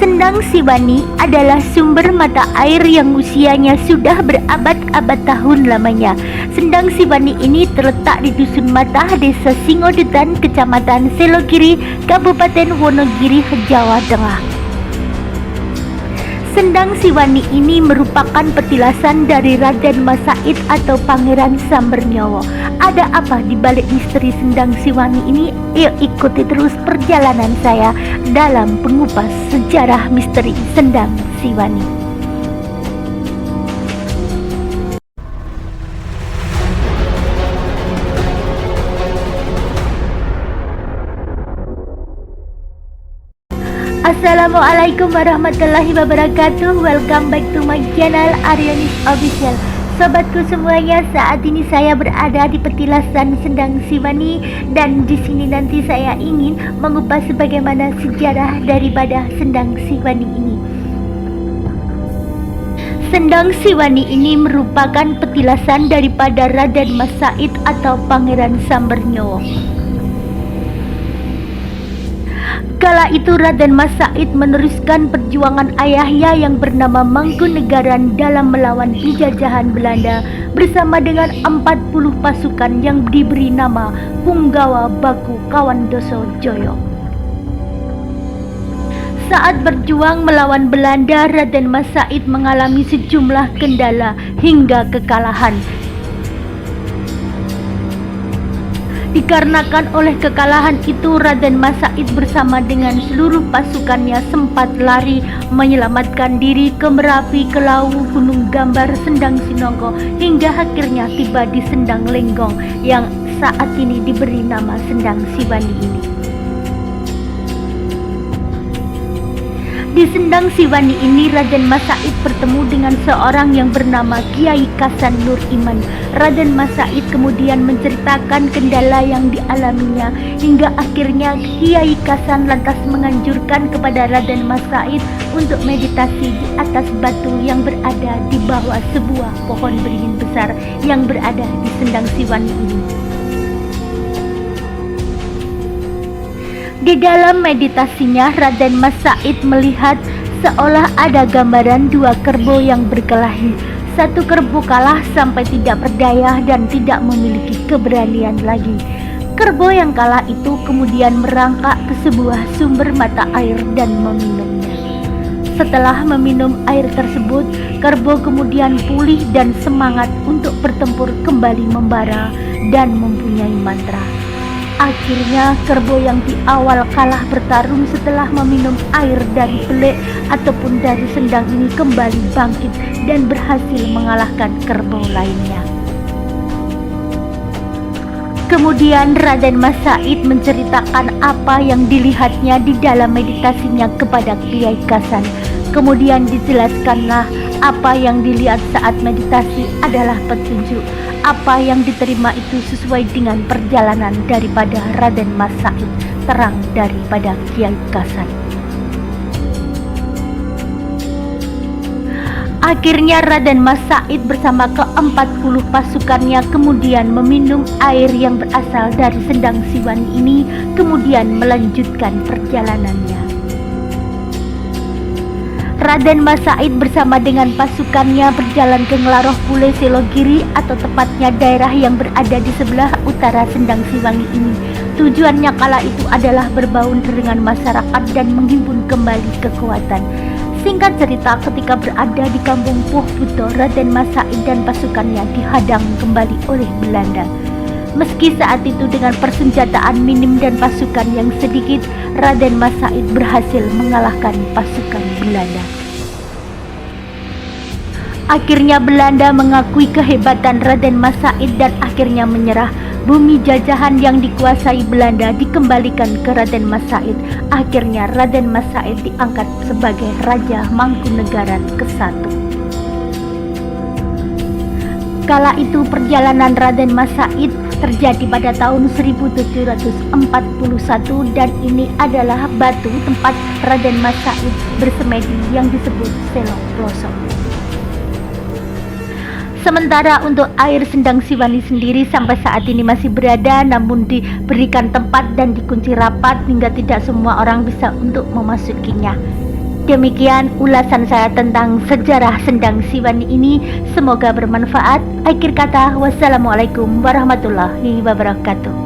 Sendang Siwani adalah sumber mata air yang usianya sudah berabad-abad tahun lamanya. Sendang Siwani ini terletak di Dusun Mata, Desa Singodetan, Kecamatan Selogiri, Kabupaten Wonogiri, Jawa Tengah. Sendang Siwani ini merupakan petilasan dari Raden Mas Said atau Pangeran Sambernyawa. Ada apa di balik misteri Sendang Siwani ini? Yuk ikuti terus perjalanan saya dalam pengupas sejarah misteri Sendang Siwani. Assalamualaikum warahmatullahi wabarakatuh. Welcome back to my channel Aryonis Official. Sobatku semuanya, saat ini saya berada di petilasan Sendang Siwani dan di sini nanti saya ingin mengupas bagaimana sejarah daripada Sendang Siwani ini. Sendang Siwani ini merupakan petilasan daripada Raden Mas Said atau Pangeran Sambernyawa. Kala itu Raden Mas Said meneruskan perjuangan ayahnya yang bernama Mangkunegaran dalam melawan penjajahan Belanda bersama dengan 40 pasukan yang diberi nama Punggawa Baku Kawandoso Joyo. Saat berjuang melawan Belanda, Raden Mas Said mengalami sejumlah kendala hingga kekalahan. Dikarenakan oleh kekalahan itu, Raden Mas Said bersama dengan seluruh pasukannya sempat lari menyelamatkan diri ke Merapi, ke Lawu, Gunung Gambar, Sendang Sinongko, hingga akhirnya tiba di Sendang Lenggong yang saat ini diberi nama Sendang Siwani ini. Di Sendang Siwani ini Raden Mas Said bertemu dengan seorang yang bernama Kiai Kasan Nur Iman. Raden Mas Said kemudian menceritakan kendala yang dialaminya hingga akhirnya Kiai Kasan lantas menganjurkan kepada Raden Mas Said untuk meditasi di atas batu yang berada di bawah sebuah pohon beringin besar yang berada di Sendang Siwani ini. Di dalam meditasinya, Raden Mas Said melihat seolah ada gambaran dua kerbau yang berkelahi. Satu kerbau kalah sampai tidak berdaya dan tidak memiliki keberanian lagi. Kerbau yang kalah itu kemudian merangkak ke sebuah sumber mata air dan meminumnya. Setelah meminum air tersebut, kerbau kemudian pulih dan semangat untuk bertempur kembali membara dan mempunyai mantra. Akhirnya kerbau yang di awal kalah bertarung setelah meminum air dari belik ataupun dari sendang ini kembali bangkit dan berhasil mengalahkan kerbau lainnya. Kemudian Raden Mas Said menceritakan apa yang dilihatnya di dalam meditasinya kepada Kiai Kasan. Kemudian dijelaskanlah apa yang dilihat saat meditasi adalah petunjuk. Apa yang diterima itu sesuai dengan perjalanan daripada Raden Mas Said, terang daripada Kiai Kasan. Akhirnya Raden Mas Said bersama ke-40 pasukannya kemudian meminum air yang berasal dari Sendang Siwani ini, kemudian melanjutkan perjalanannya. Raden Mas Said bersama dengan pasukannya berjalan ke Nglaroh Pule Selogiri atau tepatnya daerah yang berada di sebelah utara Sendang Siwani ini. Tujuannya kala itu adalah berbaur dengan masyarakat dan menghimpun kembali kekuatan. Singkat cerita, ketika berada di kampung Puh Buto, Raden Mas Said dan pasukannya dihadang kembali oleh Belanda. Meski saat itu dengan persenjataan minim dan pasukan yang sedikit, Raden Mas Said berhasil mengalahkan pasukan Belanda. Akhirnya Belanda mengakui kehebatan Raden Mas Said dan akhirnya menyerah. Bumi jajahan yang dikuasai Belanda dikembalikan ke Raden Mas Said. Akhirnya Raden Mas Said diangkat sebagai Raja Mangkunegaran ke-1. Kala itu perjalanan Raden Mas Said terjadi pada tahun 1741 dan ini adalah batu tempat Raden Mas Said bersemedi yang disebut Selong Ploso. Sementara untuk air Sendang Siwani sendiri sampai saat ini masih berada, namun diberikan tempat dan dikunci rapat hingga tidak semua orang bisa untuk memasukinya. Demikian ulasan saya tentang sejarah Sendang Siwani ini. Semoga bermanfaat. Akhir kata, wassalamualaikum warahmatullahi wabarakatuh.